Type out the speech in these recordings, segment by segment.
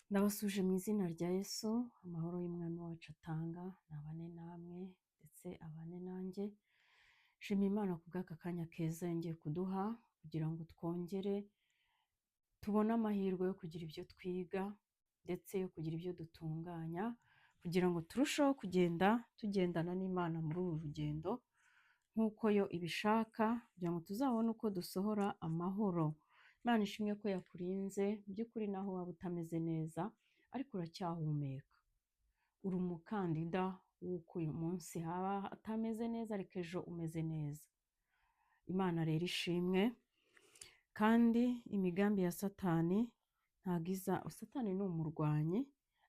Ndabasuje mu izina rya Yesu, amahoro y'Umwami wacu atanga nabane namwe ndetse abane nanjye. Shima Imana ku bw'aka kanya keza yongeye kuduha kugira ngo twongere tubone amahirwe yo kugira ibyo twiga ndetse yo kugira ibyo dutunganya kugira ngo turusheho kugenda tugendana n'Imana muri uru rugendo nk'uko yo ibishaka, kugira ngo tuzabone uko dusohora amahoro. Imana ishimwe ko yakurinze mu by'ukuri naho waba utameze neza ariko uracyahumeka. Uri umukandida w'uko uyu munsi haba atameze neza ariko ejo umeze neza. Imana rero ishimwe, kandi imigambi ya Satani ntabwo iza. Satani ni umurwanyi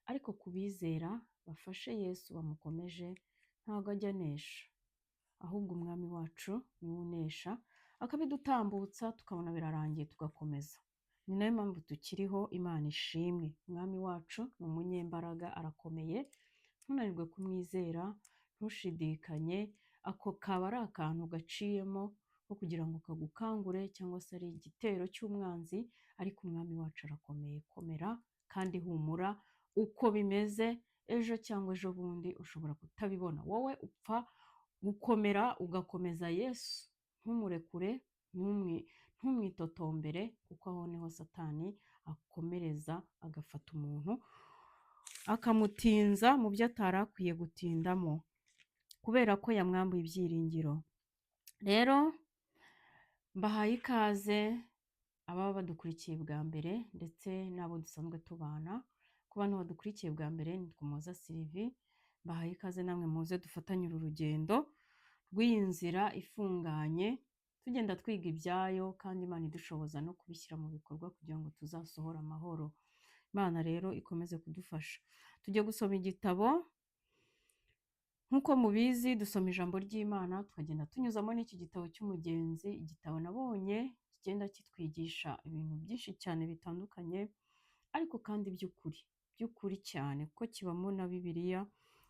ariko ku bizera bafashe Yesu bamukomeje ntabwo ajya anesha, ahubwo Umwami wacu niwe unesha akabidutambutsa tukabona birarangiye tugakomeza. Ni nayo mpamvu tukiriho. Imana ishimwe. Umwami wacu ni umunyembaraga, arakomeye, ntunanirwe kumwizera, ntushidikanye. Ako kaba ari akantu gaciyemo ko kugira ngo kagukangure cyangwa se ari igitero cy'umwanzi, ariko Umwami wacu arakomeye. Komera kandi humura. Uko bimeze ejo cyangwa ejo bundi ushobora kutabibona, wowe upfa gukomera ugakomeza Yesu, ntumurekure, ntumwitotombere, kuko aho niho Satani akomereza, agafata umuntu akamutinza mu byo atari akwiye gutindamo kubera ko yamwambuye ibyiringiro. Rero mbahaye ikaze ababa badukurikiye bwa mbere ndetse n'abo dusanzwe tubana. Ku bantu badukurikiye bwa mbere nitwa Umuhoza Sylvie, mbahaye ikaze namwe muze dufatanye uru rugendo rw'iyi nzira ifunganye, tugenda twiga ibyayo kandi Imana idushoboza no kubishyira mu bikorwa kugira ngo tuzasohore amahoro. Imana rero ikomeze kudufasha. Tujye gusoma igitabo. Nk'uko mubizi dusoma ijambo ry'Imana tukagenda tunyuzamo n'iki gitabo cy'umugenzi, igitabo nabonye kigenda kitwigisha ibintu byinshi cyane bitandukanye ariko kandi by'ukuri cyane, kuko kibamo na Bibiliya,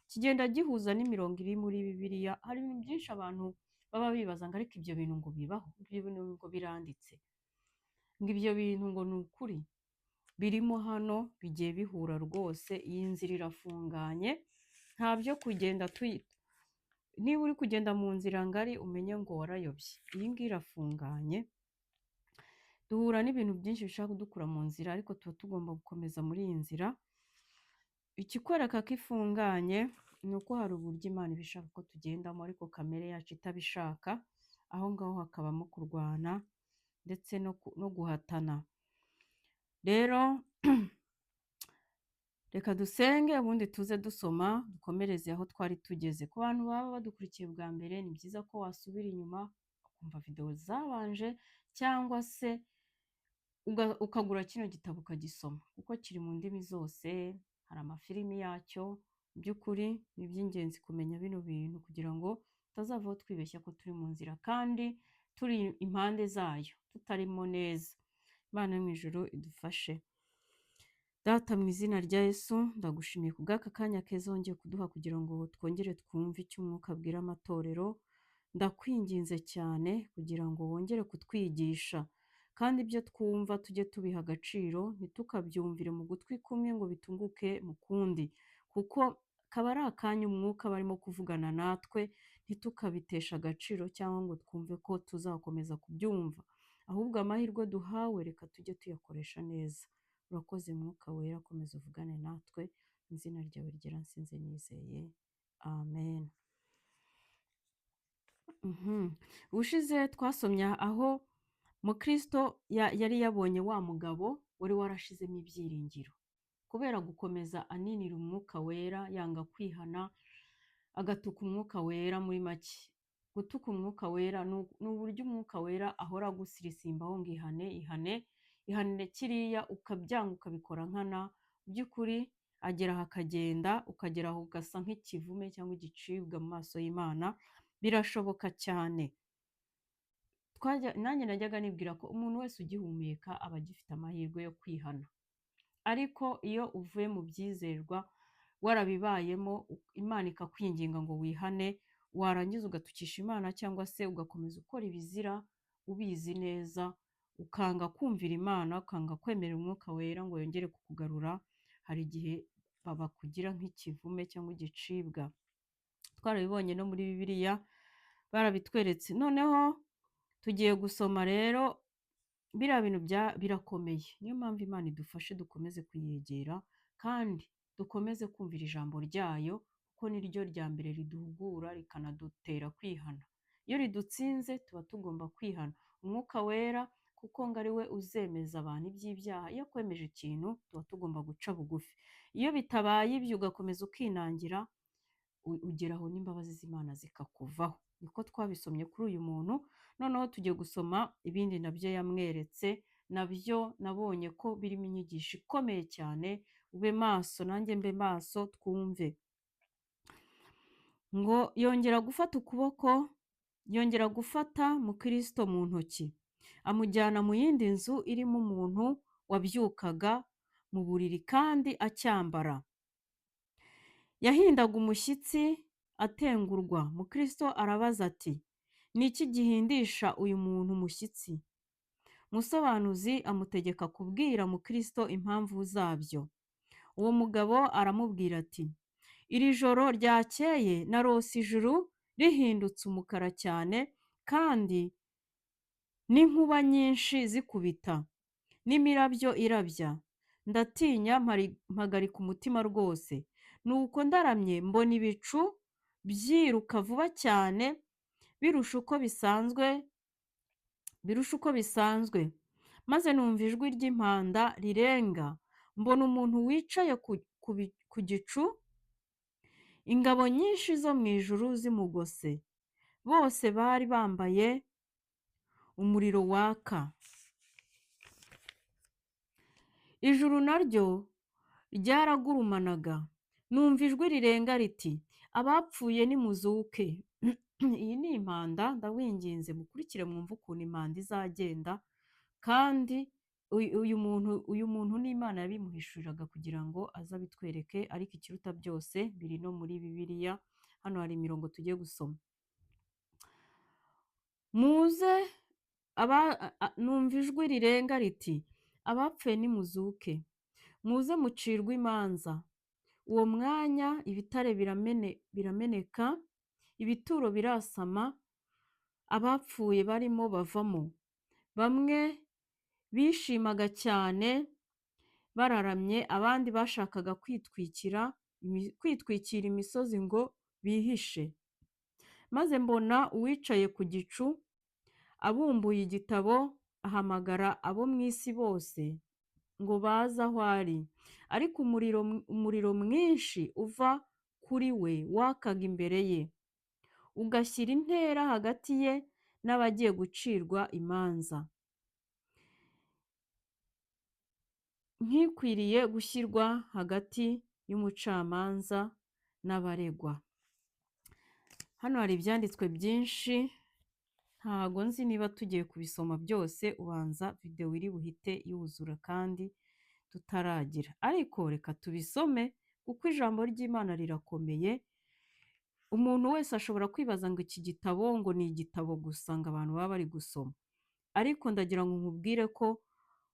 kigenda gihuza n'imirongo iri muri Bibiliya. Hari ibintu byinshi abantu baba bibaza ngo ariko ibyo bintu ngo bibaho, ibyo bintu ngo biranditse, ngo ibyo bintu ngo ni ukuri, birimo hano, bigiye bihura rwose. Iyi nzira irafunganye, nta byo kugenda niba uri kugenda mu nzira ngari umenye ngo warayobye. Iyi ngiyi irafunganye, duhura n'ibintu byinshi bishaka kudukura mu nzira ariko tuba tugomba gukomeza muri iyi nzira. Ikikwereka ko ifunganye ni uko hari uburyo Imana ibishaka ko tugendamo ariko kamere yacu itabishaka, aho ngaho hakabamo kurwana ndetse no guhatana. Rero reka dusenge ubundi tuze dusoma, dukomereze aho twari tugeze. Ku bantu baba badukurikiye bwa mbere, ni byiza ko wasubira inyuma ukumva videwo zabanje cyangwa se ukagura kino gitabo ukagisoma, kuko kiri mu ndimi zose, hari amafilimi yacyo. Mu by'ukuri ni iby'ingenzi kumenya bino bintu kugira ngo tutazavaho twibeshya ko turi mu nzira kandi turi impande zayo tutarimo neza. Imana yo mu ijuru idufashe. Data, mu izina rya Yesu ndagushimiye ku bw'aka kanya keza wongeye kuduha kugira ngo twongere twumve icyo Umwuka abwira amatorero. Ndakwinginze cyane kugira ngo wongere kutwigisha, kandi ibyo twumva tujye tubiha agaciro, ntitukabyumvire mu gutwi kumwe ngo bitunguke mu kundi, kuko kaba ari akanya Umwuka barimo kuvugana natwe, ntitukabitesha agaciro cyangwa ngo twumve ko tuzakomeza kubyumva, ahubwo amahirwe duhawe reka tujye tuyakoresha neza. Urakoze Mwuka Wera, komeza uvugane natwe, mu izina ryawe ryera nsinze nizeye, amen. Ubushize twasomye aho Mukristo yari yabonye wa mugabo wari warashizemo ibyiringiro kubera gukomeza aninira Umwuka Wera, yanga kwihana, agatuka Umwuka Wera. Muri make, gutuka Umwuka Wera ni uburyo Umwuka Wera ahora agusirisimbaho ngo ihane kiriya, ukabyanga ukabikora nkana. Mu by'ukuri agera aho akagenda, ukagera aho ugasa nk'ikivume cyangwa igicibwa mu maso y'Imana. Birashoboka cyane. Nanjye najyaga nibwira ko umuntu wese ugihumeka aba agifite amahirwe yo kwihana, ariko iyo uvuye mu byizerwa warabibayemo, Imana ikakwinginga ngo wihane, warangiza ugatukisha Imana cyangwa se ugakomeza ukora ibizira ubizi neza, ukanga kumvira Imana, ukanga kwemerera Umwuka Wera ngo yongere kukugarura, hari igihe bakugira nk'ikivume cyangwa igicibwa. Twarabibonye no muri Bibiliya barabitweretse. Noneho tugiye gusoma rero biriya bintu birakomeye. Niyo mpamvu Imana idufashe dukomeze kuyegera kandi dukomeze kumvira ijambo ryayo, kuko niryo rya mbere riduhugura rikanadutera kwihana. Iyo ridutsinze tuba tugomba kwihana. Umwuka wera kuko ngo ari we uzemeza abantu iby'ibyaha. Iyo akwemeje ikintu tuba tugomba guca bugufi. Iyo bitabaye ibyo ugakomeza ukinangira, ugeraho n'imbabazi z'Imana zikakuvaho. Niko twabisomye kuri uyu muntu. Noneho tugiye gusoma ibindi nabyo yamweretse, nabyo nabonye ko birimo inyigisho ikomeye cyane. Ube maso nanjye mbe maso twumve. Ngo yongera gufata ukuboko, yongera gufata Mukristo mu ntoki, amujyana mu yindi nzu irimo umuntu wabyukaga mu buriri kandi acyambara. Yahindaga umushyitsi atengurwa. Mukristo arabaza ati, ni iki gihindisha uyu muntu umushyitsi? Umusobanuzi amutegeka kubwira Mukristo impamvu zabyo. Uwo mugabo aramubwira ati, iri joro ryakeye narose ijuru rihindutse umukara cyane kandi n'inkuba nyinshi zikubita n'imirabyo irabya. Ndatinya mpagarika umutima rwose. Nuko ndaramye mbona ibicu byiruka vuba cyane birusha uko bisanzwe, maze numva ijwi ry'impanda rirenga. Mbona umuntu wicaye ku gicu, ingabo nyinshi zo mu ijuru zimugose. Bose bari bambaye umuriro waka. Ijuru naryo ryaragurumanaga. Numva ijwi rirenga riti, abapfuye nimuzuke. Iyi ni impanda. Ndabinginze mukurikire mwumve ukuntu impanda izagenda. Kandi uyu muntu n'Imana yabimuhishuriraga kugira ngo aze abitwereke, ariko ikiruta byose biri no muri Bibiliya. Hano hari imirongo tugiye gusoma. Numva ijwi rirenga riti, abapfuye nimuzuke, muze mucirwe imanza. Uwo mwanya ibitare birameneka, ibituro birasama, abapfuye barimo bavamo. Bamwe bishimaga cyane bararamye, abandi bashakaga kwitwikira imisozi ngo bihishe. Maze mbona uwicaye ku gicu abumbuye igitabo, ahamagara abo mu isi bose ngo baze aho ari. Ariko umuriro mwinshi uva kuri we wakaga imbere ye, ugashyira intera hagati ye n'abagiye gucirwa imanza, nk'ikwiriye gushyirwa hagati y'umucamanza n'abaregwa. Hano hari ibyanditswe byinshi, ntago nzi niba tugiye kubisoma byose, ubanza videwo iri buhite yuzura kandi tutaragira. Ariko reka tubisome kuko ijambo ry'Imana rirakomeye. Umuntu wese ashobora kwibaza ngo iki gitabo ngo ni igitabo gusa ngo abantu baba bari gusoma. Ariko ndagira ngo nkubwire ko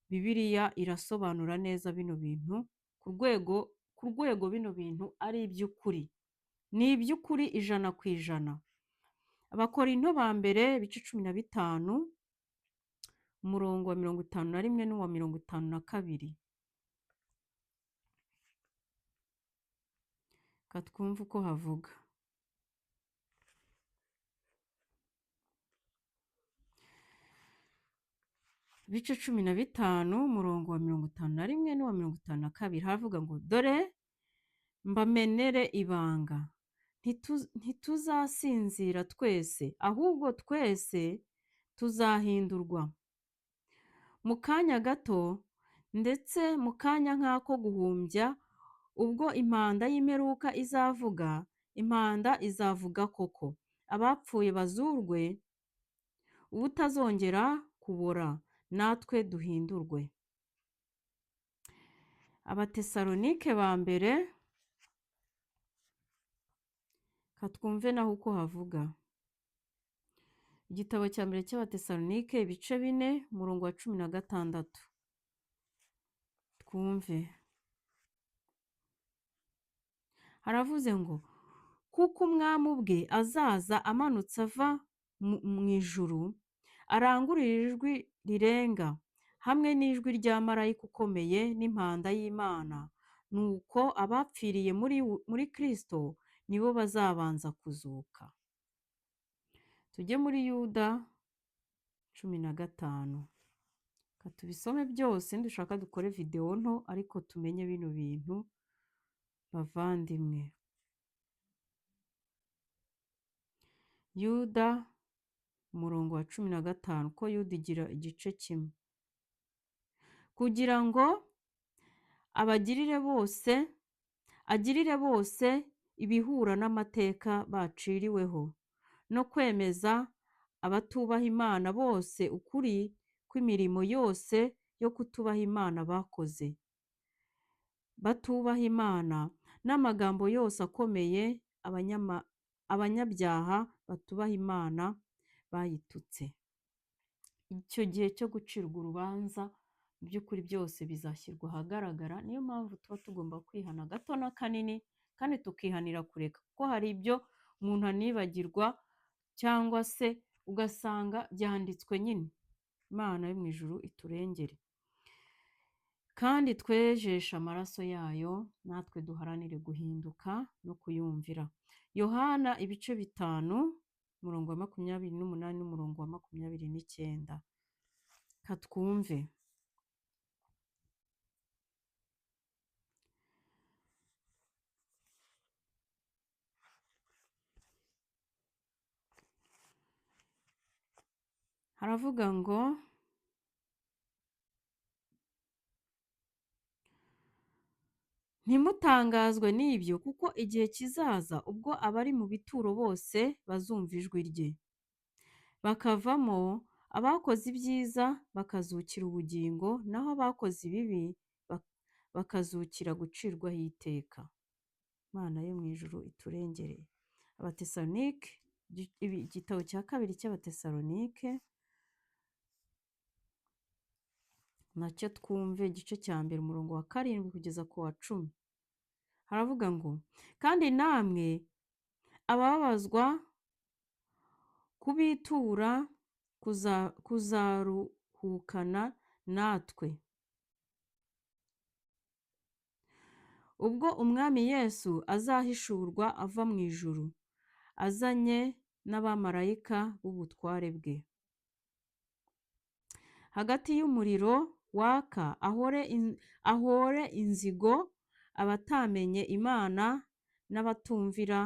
Bibiliya irasobanura neza bino bintu ku rwego bino bintu ari iby'ukuri. Ni iby'ukuri 100%. Abakorinto ba mbere ibice 15 umurongo wa 51 n'uwa 52. Katwumva uko havuga. Ibice 15 umurongo wa 51 n'uwa 52 havuga ngo, dore mbamenere ibanga, ntituzasinzira twese, ahubwo twese tuzahindurwa mu kanya gato, ndetse mu kanya nk'ako guhumbya. Ubwo impanda y'imperuka izavuga, impanda izavuga koko, abapfuye bazurwe, ubutazongera kubora, natwe duhindurwe. Abatesalonike ba mbere, katwumve naho uko havuga. Igitabo cya mbere cy'Abatesalonike ibice 4 umurongo wa 16. Twumve. haravuze ngo kuko umwami ubwe azaza amanutse ava mu ijuru arangurura ijwi rirenga hamwe n'ijwi rya marayika ukomeye n'impanda y'Imana, nuko abapfiriye muri Kristo nibo bazabanza kuzuka. Tujye muri Yuda 15. Reka tubisome byose, dushaka dukore videwo nto ariko tumenye bino bintu bavandimwe. Yuda umurongo wa 15, ko Yuda igira igice kimwe. Kugira ngo agirire bose ibihura n'amateka baciriweho, no kwemeza abatubaha Imana bose ukuri kw'imirimo yose yo kutubaha Imana bakoze, batubaha Imana n'amagambo yose akomeye abanyabyaha batubaha Imana bayitutse. Icyo gihe cyo gucirwa urubanza mu by'ukuri byose bizashyirwa ahagaragara. Niyo mpamvu tuba tugomba kwihana gato na kanini, kandi tukihanira kureka, kuko hari ibyo umuntu anibagirwa cyangwa se ugasanga byanditswe nyine. Imana yo mu ijuru iturengere kandi twejeshe amaraso yayo, natwe duharanire guhinduka no kuyumvira. Yohana ibice 5 umurongo wa 28 n'umurongo wa 29. Katwumve. Haravuga ngo ntimutangazwe n'ibyo, kuko igihe kizaza ubwo abari mu bituro bose bazumva ijwi rye, bakavamo abakoze ibyiza bakazukira ubugingo, naho abakoze ibibi bakazukira gucirwaho iteka. Imana yo mu ijuru iturengere. Abatesalonike, igitabo cya 2 cy'Abatesalonike, nacyo twumve igice cya 1 umurongo wa 7 kugeza ku wa 10. Haravuga ngo kandi namwe ababazwa kubitura kuzaruhukana natwe, ubwo umwami Yesu azahishurwa ava mu ijuru azanye n'abamarayika b'ubutware bwe, hagati y'umuriro waka ahore inzigo abatamenye Imana n'abatumvira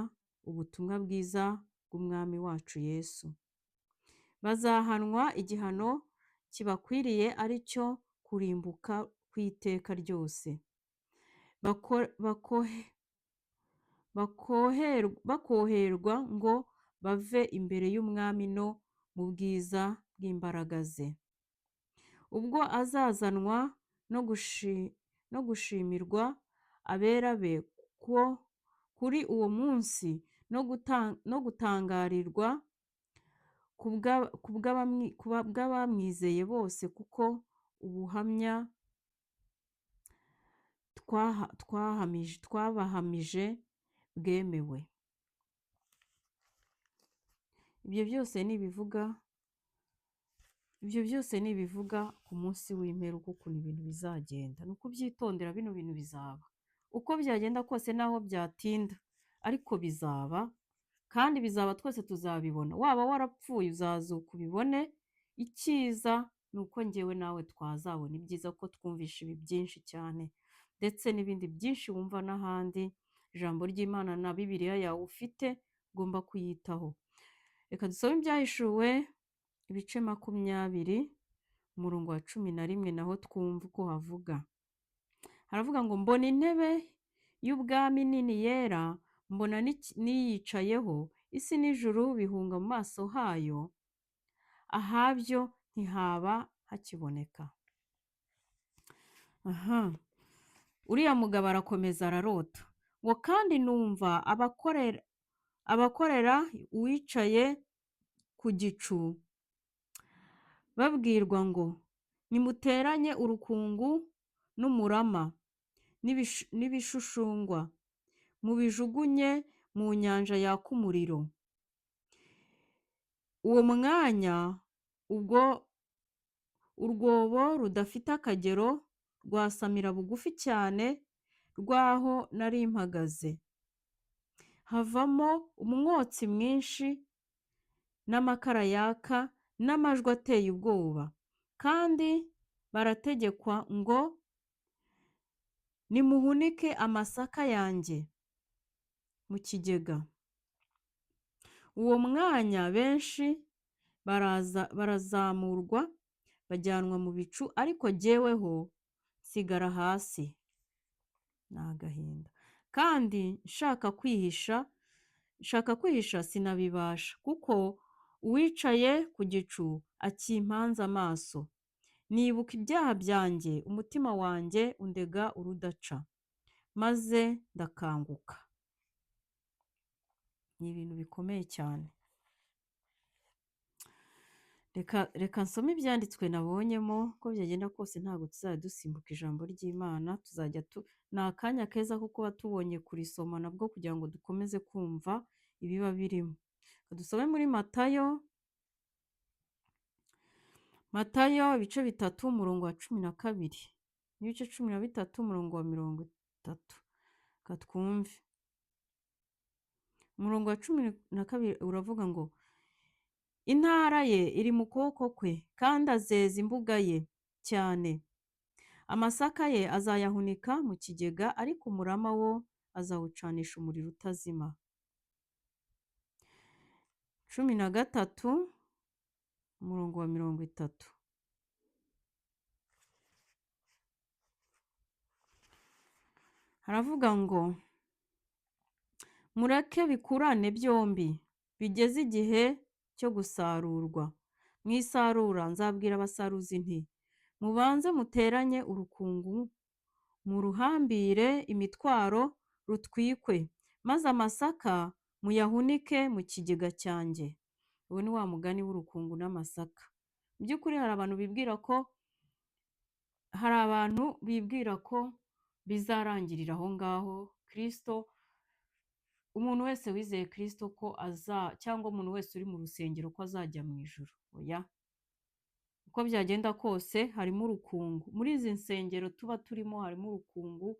ubutumwa bwiza bw'umwami wacu Yesu. Bazahanwa igihano kibakwiriye, ari cyo kurimbuka kw'iteka ryose, bakoherwa ngo bave imbere y'umwami no mu bwiza bw'imbaraga ze, ubwo azazanwa no gushimirwa abera be kuri uwo munsi, no gutangarirwa ku bw'abamwizeye bose, kuko ubuhamya twabahamije bwemewe. Ibyo byose ni ibivuga ku munsi w'imperuka, ukuntu ibintu bizagenda. Ni ukubyitondera, bino bintu bizaba uko byagenda kose, naho byatinda ariko bizaba, kandi bizaba, twese tuzabibona. Waba warapfuye uzazuka ubibone. Icyiza ni uko ngewe nawe twazabona ibyiza, ko twumvisha ibi byinshi cyane, ndetse n'ibindi byinshi wumva n'ahandi. Ijambo ry'Imana na Bibiliya yawe ufite ugomba kuyitaho. Reka dusome Ibyahishuwe ibice 20 umurongo wa 11, naho twumva uko havuga. Haravuga ngo mbona intebe y'ubwami nini yera, mbona niyicayeho, isi n'ijuru bihunga mu maso hayo, ahabyo ntihaba hakiboneka. Uriya mugabo arakomeza ararota ngo kandi numva abakorera uwicaye ku gicu babwirwa ngo nimuteranye urukungu n'umurama n'ibishushungwa mubijugunye mu nyanja yaka umuriro. Uwo mwanya ubwo urwobo rudafite akagero rwasamira bugufi cyane rw'aho nari mpagaze, havamo umwotsi mwinshi n'amakara yaka n'amajwi ateye ubwoba, kandi barategekwa ngo nimuhunike amasaka yanjye mu kigega. Uwo mwanya benshi barazamurwa bajyanwa mu bicu, ariko jyeweho nsigara hasi. Ni agahinda. Kandi nshaka kwihisha sinabibasha, kuko uwicaye ku gicu akimpanze amaso. Nibuka ibyaha byanjye, umutima wanjye undega urudaca, maze ndakanguka. Ni ibintu bikomeye cyane. Reka nsome ibyanditswe nabonyemo. Uko byagenda kose ntabwo tuzajya dusimbuka ijambo ry'Imana, ni akanya keza ko kuba tubonye kurisoma nabwo kugira ngo dukomeze kumva ibiba birimo. Dusome muri Matayo ibice 3 umurongo wa 12 n'ibice 13 umurongo wa 30. Katwumve. Umurongo wa 12 uravuga ngo, intara ye iri mu kuboko kwe, kandi azeza imbuga ye cyane. Amasaka ye azayahunika mu kigega, ariko umurama wo azawucanisha umuriro utazima. 13 umurongo wa 30. Haravuga ngo, mureke bikurane byombi, bigeze igihe cyo gusarurwa. Mu isarura nzabwira abasaruzi nti, mubanze muteranye urukungu, muruhambire imitwaro, rutwikwe, maze amasaka muyahunike mu kigega cyanjye. Uwo ni wa mugani w'urukungu n'amasaka. Mu by'ukuri hari abantu bibwira ko bizarangirira aho ngaho. Umuntu wese wizeye Kristo ko cyangwa umuntu wese uri mu rusengero ko azajya mu ijuru. Oya, uko byagenda kose harimo urukungu. Muri izi nsengero tuba turimo harimo urukungu.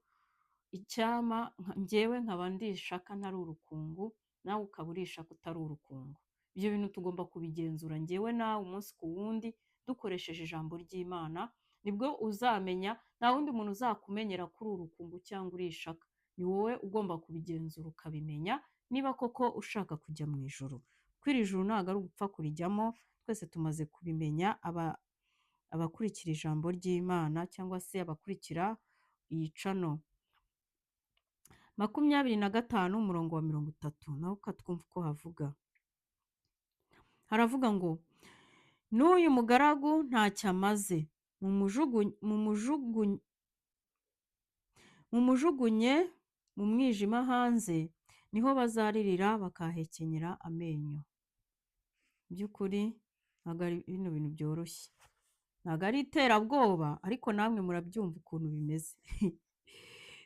Icyama njyewe nkaba ndishaka ntari urukungu, nawe ukaba urishaka utari urukungu. Ibyo bintu tugomba kubigenzura njyewe nawe umunsi ku wundi, dukoresheje ijambo ry'Imana. Nibwo uzamenya, nta wundi muntu uzakumenyera kuri urukungu cyangwa urishaka. Ni wowe ugomba kubigenzura ukabimenya niba koko ushaka kujya mu ijuru. Kuko iri juru ntabwo ari ugupfa kurijyamo. Twese tumaze kubimenya, abakurikira ijambo ry'Imana cyangwa se abakurikira iyi cano. 25 umurongo wa 30 naho ukatwumva uko havuga. Haravuga ngo, n'uyu mugaragu ntacyo amaze, mumujugunye mu mwijima hanze, niho bazaririra bakahekenyera amenyo. By'ukuri ntabwo ari bino bintu byoroshye, ntabwo ari iterabwoba, ariko namwe murabyumva ukuntu bimeze.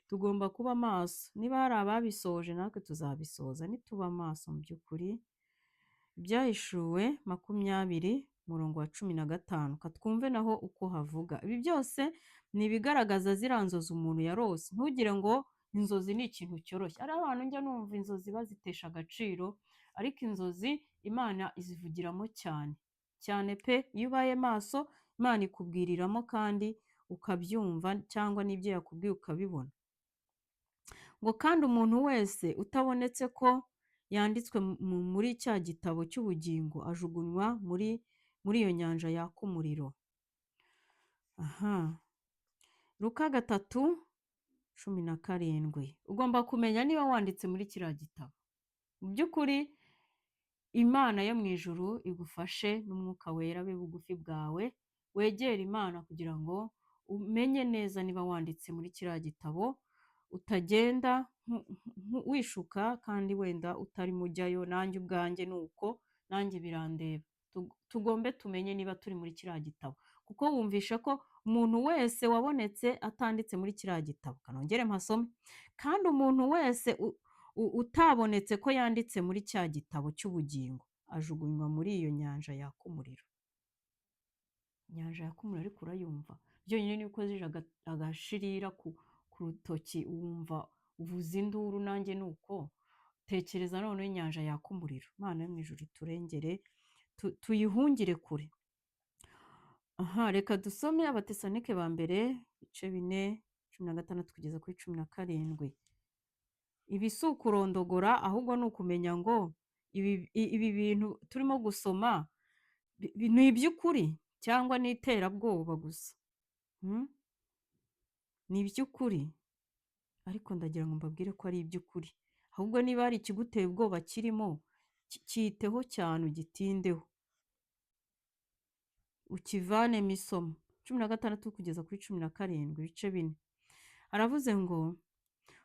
Tugomba kuba maso. Niba hari ababisoje natwe tuzabisoza nituba maso. Mu by'ukuri Ibyahishuwe 20 umurongo wa 15. Katwumve naho uko havuga. Ibi byose ni ibigaragaza ziriya nzozi umuntu yarose. Ntugire ngo inzozi ni ikintu cyoroshye. Ari abantu njya numva inzozi bazitesha agaciro, ariko inzozi Imana izivugiramo cyane cyane pe. Iyo ubaye maso, Imana ikubwiriramo kandi ukabyumva, cyangwa n'ibyo yakubwiye ukabibona. Ngo kandi umuntu wese utabonetse ko yanditswe muri cya gitabo cy'ubugingo ajugunywa muri iyo nyanja yaka umuriro. Luka 3:17. Ugomba kumenya niba wanditse muri kiriya gitabo. Mu by'ukuri Imana yo mu ijuru igufashe n'umwuka wera be bugufi bwawe, wegera Imana kugira ngo umenye neza niba wanditse muri kiriya gitabo, utagenda wishuka kandi wenda utari mujyayo. Nanjye ubwanjye nuko, nanjye birandeba. Tugombe tumenye niba turi muri kiriya gitabo, kuko wumvisha ko umuntu wese wabonetse atanditse muri kiriya gitabo, kanongere mpasome, kandi umuntu wese utabonetse ko yanditse muri cya gitabo cy'ubugingo ajugunywa muri iyo nyanja yaka umuriro. Inyanja yaka umuriro ariko urayumva, byonyine niyo ukojeje agashirira ku rutoki wumva uvuza induru, nanjye ni uko. Tekereza noneho inyanja yaka umuriro. Imana yo mu ijuru iturengere, tuyihungire kure. Reka dusome Abatesalonike ba mbere ibice 4:16 kugeza kuri 17. Ibi si ukurondogora, ahubwo ni ukumenya ngo ibi bintu turimo gusoma ni iby'ukuri cyangwa ni iterabwoba gusa. Ni iby'ukuri, ariko ndagira ngo mbabwire ko ari iby'ukuri. Ahubwo niba hari ikiguteye ubwoba kirimo, cyiteho cyane, ugitindeho, ukivanemo isomo. 16 kugeza kuri 17, ibice 4. Aravuze ngo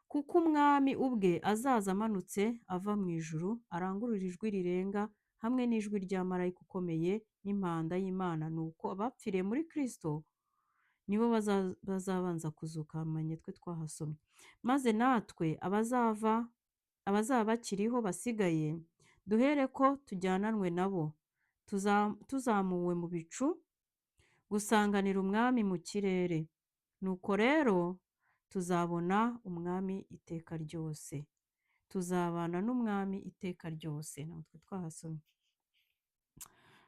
kuko umwami ubwe azaza amanutse ava mu ijuru, arangurura ijwi rirenga hamwe n'ijwi rya marayika ukomeye n'impanda y'Imana, nuko abapfiriye muri Kristo nibo bazabanza kuzuka. Hamanye twe twahasomye. Maze natwe abazaba bakiriho basigaye, duhere ko tujyananwe nabo, tuzamuwe mu bicu gusanganira umwami mu kirere. Nuko rero tuzabona umwami iteka ryose, tuzabana n'umwami iteka ryose. Natwe twahasomye.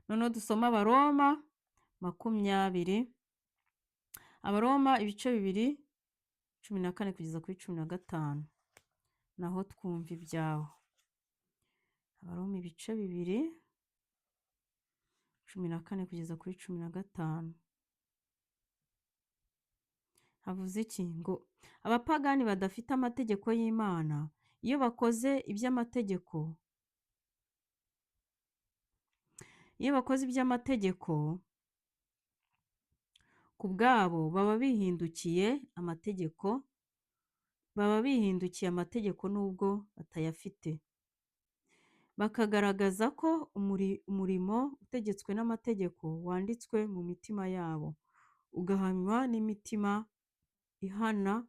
Noneho dusoma Abaroma 20, Abaroma ibice 2:14 kugeza kuri 15, naho twumva ibyaho. Abaroma ibice 2:14 kugeza kuri 15. Havuze iki? Ngo abapagani badafite amategeko y'Imana, iyo bakoze iby'amategeko ku bwabo baba bihindukiye amategeko nubwo batayafite, bakagaragaza ko umurimo utegetswe n'amategeko wanditswe mu mitima yabo, ugahanywa n'imitima ihana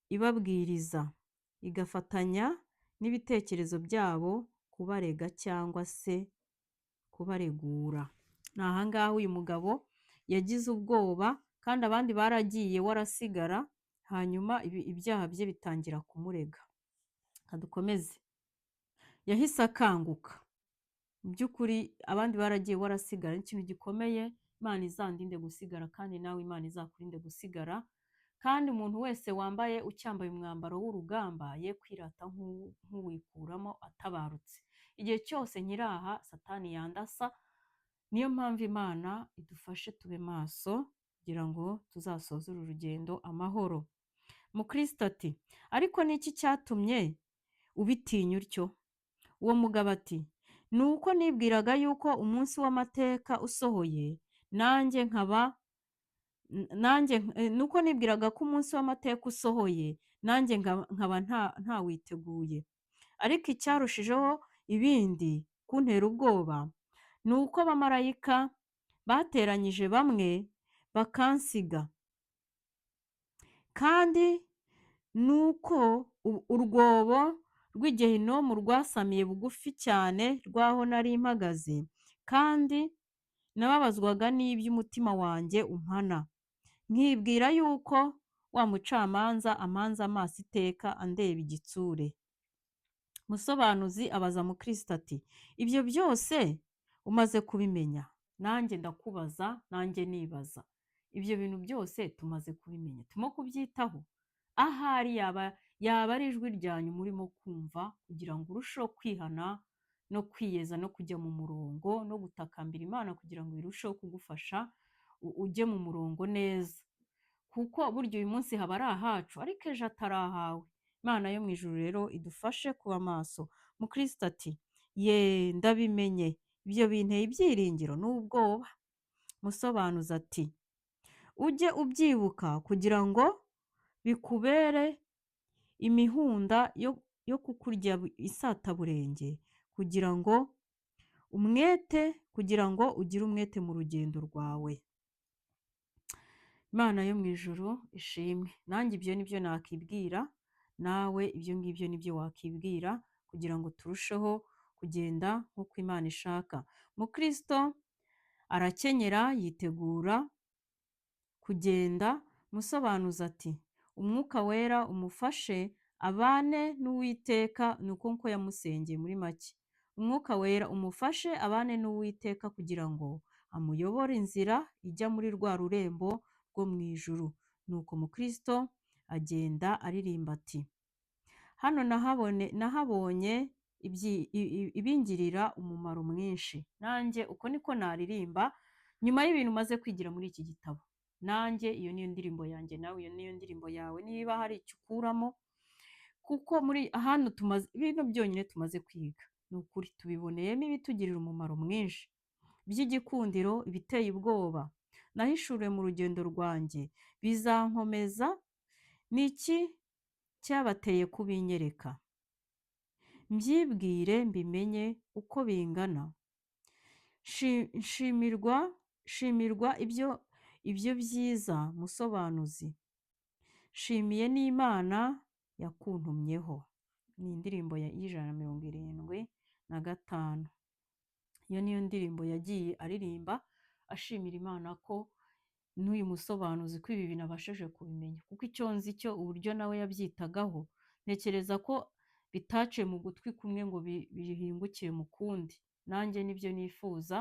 ibabwiriza, igafatanya n'ibitekerezo byabo kubarega cyangwa se kubaregura. Ni ahangaha uyu mugabo yagize ubwoba, kandi abandi baragiye, warasigara, hanyuma ibyaha bye bitangira kumurega. Kadukomeze. Yahise akanguka. Mu by'ukuri abandi baragiye, warasigara. Ikintu gikomeye, Imana izandinde gusigara, kandi nawe Imana izakurinde gusigara. Kandi umuntu wese ucyambaye umwambaro w'urugamba, ye kwirata nk'uwikuramo atabarutse. Igihe cyose nyiraha Satani yandasa. Niyo mpamvu Imana idufashe tube maso kugira ngo tuzasoze uru rugendo amahoro. Mukristo ati, ariko niki cyatumye ubitinya utyo? Uwo mugabo ati, nuko nibwiraga yuko umunsi w'amateka usohoye, nuko nibwiraga ko umunsi w'amateka usohoye, nanjye nkaba ntawiteguye. Ariko icyarushijeho ibindi kuntera ubwoba, ni uko abamarayika bateranyije bamwe bakansiga, kandi nuko urwobo rw'igehinomu rwasamiye bugufi cyane rw'aho nari mpagaze, kandi nababazwaga n'iby'umutima wanjye umpana, nkibwira yuko wa mucamanza amanza amaso iteka andeba igitsure. Musobanuzi abaza Mukristo ati, ibyo byose umaze kubimenya? Nanjye ndakubaza, nanjye nibaza. Ibyo bintu byose tumaze kubimenya, turimo kubyitaho? Ahari yaba ari ijwi ryanyu murimo kumva, kugira ngo urusheho kwihana no kwiyeza no kujya mu murongo no gutakambira Imana kugira ngo irusheho kugufasha ujye mu murongo neza. Kuko burya uyu munsi haba ari ahacu, ariko ejo atari ahawe. Imana yo mu ijuru rero idufashe kuba maso. Mukristo ati, ye ndabimenye, ibyo binteye ibyiringiro n'ubwoba. Musobanuzi ati, ujye ubyibuka kugira ngo bikubere imihunda yo kukurya isataburenge, kugira ngo ugire umwete mu rugendo rwawe. Imana yo mu ijuru ishimwe. Nanjye ibyo ni byo nakibwira, nawe ibyo ngibyo ni byo wakibwira kugira ngo turusheho kugenda nk'uko Imana ishaka. Mukristo arakenyera yitegura kugenda, musobanuza ati umwuka wera umufashe abane n'Uwiteka, ni uko nko yamusengeye muri make. Umwuka wera umufashe abane n'Uwiteka kugira ngo amuyobore inzira ijya muri rwa rurembo rwo mu ijuru. Nuko Mukristo agenda aririmba ati hano nahabonye ibingirira umumaro mwinshi. Nanjye uko niko naririmba nyuma y'ibintu maze kwigira muri iki gitabo. Nanjye iyo niyo ndirimbo yanjye, nawe iyo niyo ndirimbo yawe, niba hari icyo ukuramo, kuko muri hano tumaze ibintu byonyine tumaze kwiga, ni ukuri tubiboneyemo ibitugirira umumaro mwinshi, by'igikundiro, ibiteye ubwoba nahishuriwe mu rugendo rwanjye, bizankomeza. Ni iki cyabateye kubinyereka? Mbyibwire mbimenye uko bingana. Shimirwa ibyo byiza musobanuzi. Shimiye n'Imana yakuntumyeho. Ni indirimbo y'175. Iyo niyo ndirimbo yagiye aririmba ashimira Imana ko n'uyu musobanuzi ko ibi bintu abashije kubimenya, kuko icyo nzi cyo uburyo nawe yabyitagaho, ntekereza ko bitaciye mu gutwi kumwe ngo bihingukire mu kundi. Nanjye nibyo nifuza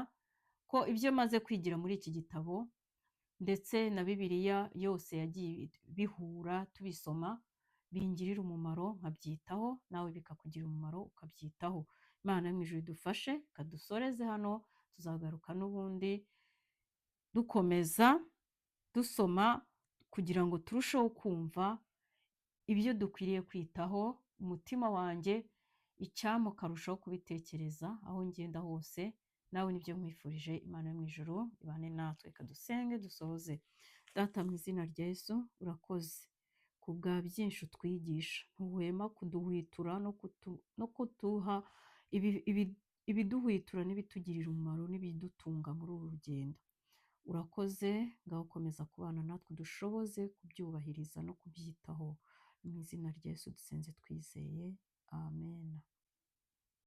ko ibyo maze kwigira muri iki gitabo ndetse na Bibiliya yose yagiye bihura tubisoma, bingirira umumaro nkabyitaho, nawe bikakugira umumaro ukabyitaho. Imana yo mu ijuru idufashe, kadusoreze hano, tuzagaruka n'ubundi dukomeza dusoma kugira ngo turusheho kumva ibyo dukwiriye kwitaho. Umutima wanjye icyampa ukarushaho kubitekereza aho ngenda hose, nawe nibyo nkwifurije. Imana yo mu ijuru ibane natwe. Kadusenge dusohoze. Data mu izina rya Yesu, urakoze ku bwa byinshi utwigisha, ntuhwema kuduhwitura no kuduha ibiduhwitura n'ibitugirira umumaro n'ibidutunga muri uru rugendo. Urakoze, ngaho ukomeza kubana natwe, dushoboze kubyubahiriza no kubyitaho. Mu izina rya Yesu dusenze twizeye, amen.